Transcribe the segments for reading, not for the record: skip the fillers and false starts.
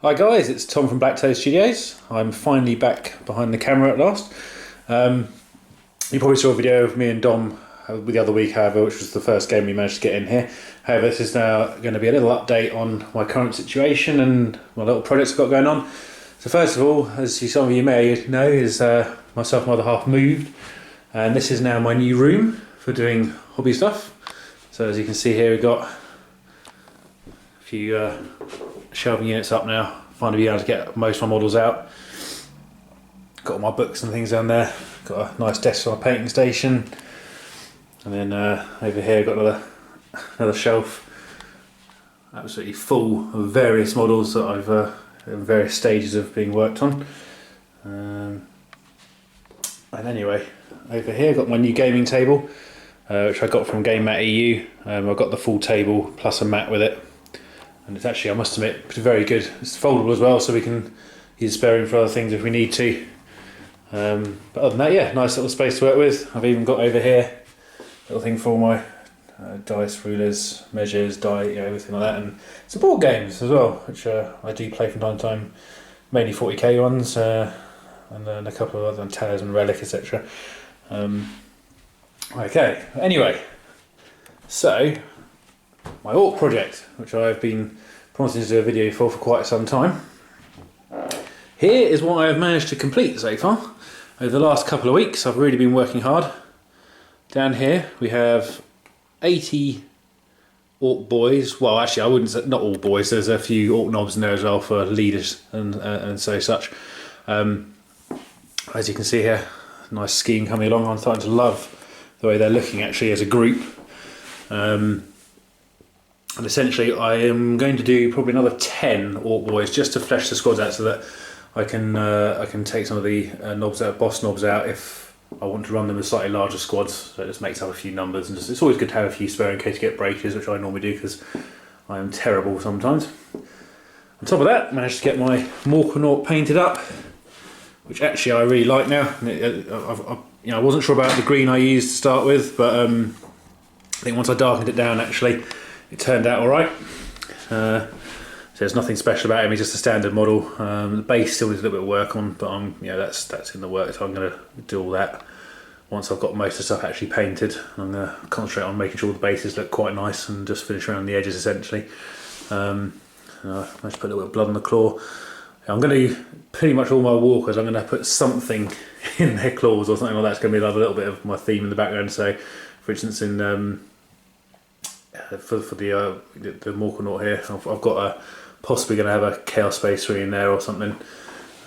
Hi guys, it's Tom from BlackToad Studios. I'm finally back behind the camera at last. You probably saw a video of me and Dom the other week, however, which was the first game we managed to get in here. However, this is now going to be a little update on my current situation and my little projects I've got going on. So first of all, as some of you may know, is myself and my other half moved, and this is now my new room for doing hobby stuff. So as you can see here, we've got a few shelving units up now. Finally be able to get most of my models out. Got all my books and things down there. Got a nice desk for my painting station. And then over here got another shelf, absolutely full of various models that I've in various stages of being worked on. And anyway, over here I've got my new gaming table, which I got from Game Mat EU. I've got the full table plus a mat with it. And it's actually, I must admit, it's very good. It's foldable as well, so we can use the spare room for other things if we need to. But other than that, yeah, nice little space to work with. I've even got over here a little thing for all my dice, rulers, measures, die, everything like that. And some board games as well, which I do play from time to time, mainly 40k ones, and then a couple of other Talisman, Relic, etc. Okay, anyway, so my Ork project, which I've been promising to do a video for quite some time. Here is what I have managed to complete so far. Over the last couple of weeks I've really been working hard. Down here we have 80 Ork boys. Well, actually I wouldn't say, not all boys, there's a few Ork knobs in there as well for leaders and so such. As you can see here, nice scheme coming along. I'm starting to love the way they're looking actually as a group. And essentially I am going to do probably another 10 Ork boys just to flesh the squads out so that I can take some of the knobs out, boss knobs out if I want to run them as slightly larger squads. So it just makes up a few numbers, and it's always good to have a few spare in case you get breakers, which I normally do because I am terrible sometimes. On top of that, I managed to get my Ork painted up, which actually I really like now. I wasn't sure about the green I used to start with, but I think once I darkened it down actually it turned out alright. So there's nothing special about him, he's just a standard model. The base still needs a little bit of work on, but that's in the works. So I'm going to do all that once I've got most of the stuff actually painted. I'm going to concentrate on making sure the bases look quite nice and just finish around the edges essentially. I managed to put a little bit of blood on the claw. I'm going to do pretty much all my walkers, I'm going to put something in their claws or something like that. It's going to be like a little bit of my theme in the background. So for instance in for the Morkanaut here, I've got possibly going to have a Chaos Space 3 in there or something.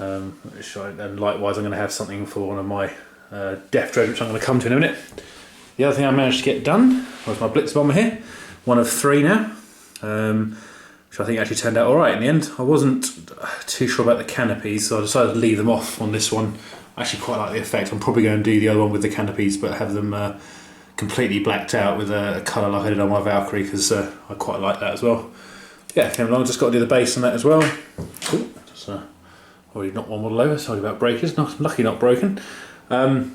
And likewise I'm going to have something for one of my Death Dread, which I'm going to come to in a minute. The other thing I managed to get done was my Blitz Bomber here, one of 3 now, which I think actually turned out alright in the end. I wasn't too sure about the canopies, so I decided to leave them off on this one. I actually quite like the effect. I'm probably going to do the other one with the canopies, but have them completely blacked out with a colour like I did on my Valkyrie, because I quite like that as well. Yeah, came along, just got to do the base on that as well. Ooh, just already knocked one model over, sorry about breakers, lucky not broken. So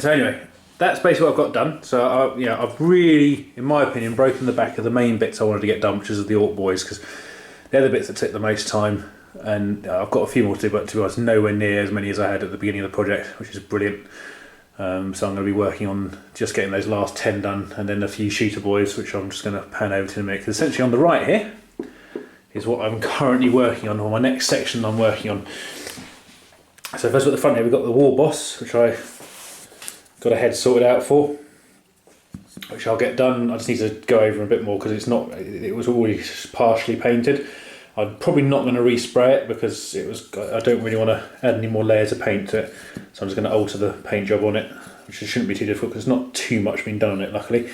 anyway, that's basically what I've got done. So I've really, in my opinion, broken the back of the main bits I wanted to get done, which is the Ork boys, because they're the bits that took the most time, and I've got a few more to do, but to be honest, nowhere near as many as I had at the beginning of the project, which is brilliant. So I'm going to be working on just getting those last 10 done, and then a few shooter boys, which I'm just going to pan over to in a minute. Because essentially on the right here is what I'm currently working on, or my next section I'm working on. So first at the front here we've got the War Boss, which I got a head sorted out for, which I'll get done. I just need to go over a bit more because it was already partially painted. I'm probably not going to respray it because I don't really want to add any more layers of paint to it. So I'm just going to alter the paint job on it, which shouldn't be too difficult because not too much been done on it, luckily.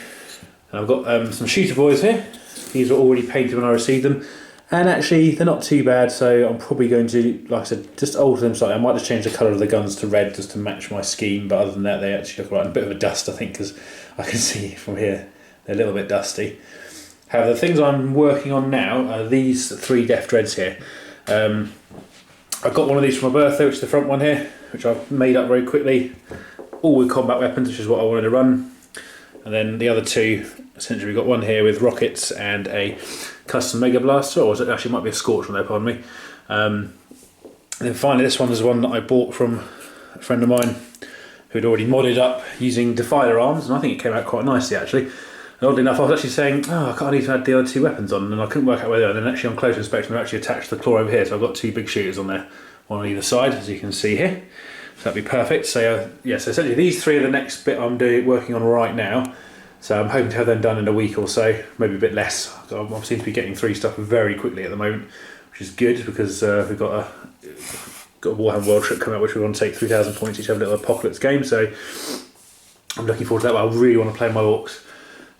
And I've got some shooter boys here. These were already painted when I received them. And actually, they're not too bad, so I'm probably going to, like I said, just alter them slightly. I might just change the colour of the guns to red just to match my scheme, but other than that, they actually look right. A bit of a dust, I think, because I can see from here they're a little bit dusty. However, the things I'm working on now are these 3 Death Dreads here. I've got one of these for my birthday, which is the front one here, which I've made up very quickly, all with combat weapons, which is what I wanted to run. And then the other two, essentially we've got one here with rockets and a custom Mega Blaster, or it actually might be a Scorch on there, pardon me. And then finally this one is one that I bought from a friend of mine who'd already modded up using Defiler arms, and I think it came out quite nicely actually. And oddly enough, I was actually saying, oh, I can't even add the other two weapons on, and I couldn't work out where they are. And then actually on closer inspection, they're actually attached to the claw over here, so I've got two big shooters on there, one on either side, as you can see here. So that'd be perfect. So yeah, so essentially these three are the next bit I'm working on right now. So I'm hoping to have them done in a week or so, maybe a bit less. I seem to be getting through stuff very quickly at the moment, which is good because we've got a Warhammer World Trip coming up, which we want to take 3,000 points each, have a little apocalypse game. So I'm looking forward to that. But I really want to play my orcs,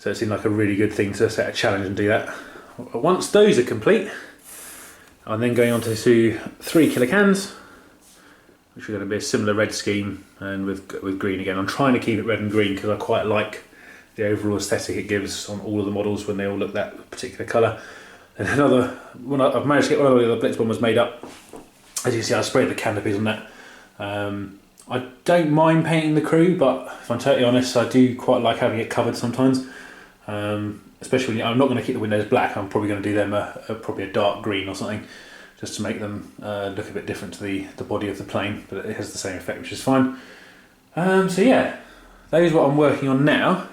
so it seemed like a really good thing to set a challenge and do that. Once those are complete, I'm then going on to 3 killer cans, which are going to be a similar red scheme and with green again. I'm trying to keep it red and green because I quite like the overall aesthetic it gives on all of the models when they all look that particular colour. And another one, I've managed to get one of the other Blitz bombers made up. As you can see, I sprayed the canopies on that. I don't mind painting the crew, but if I'm totally honest, I do quite like having it covered sometimes. Especially when I'm not going to keep the windows black. I'm probably going to do them probably a dark green or something, just to make them look a bit different to the body of the plane, but it has the same effect, which is fine. So yeah, that is what I'm working on now.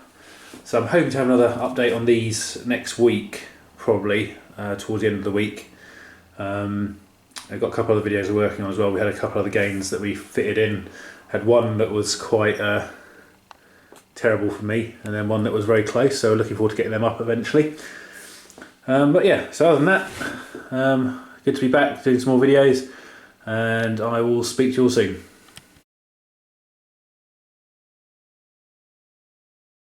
So I'm hoping to have another update on these next week, probably towards the end of the week. I've got a couple of other videos we're working on as well. We had a couple of other games that we fitted in. Had one that was quite terrible for me, and then one that was very close, so looking forward to getting them up eventually. But yeah, so other than that, good to be back doing some more videos, and I will speak to you all soon.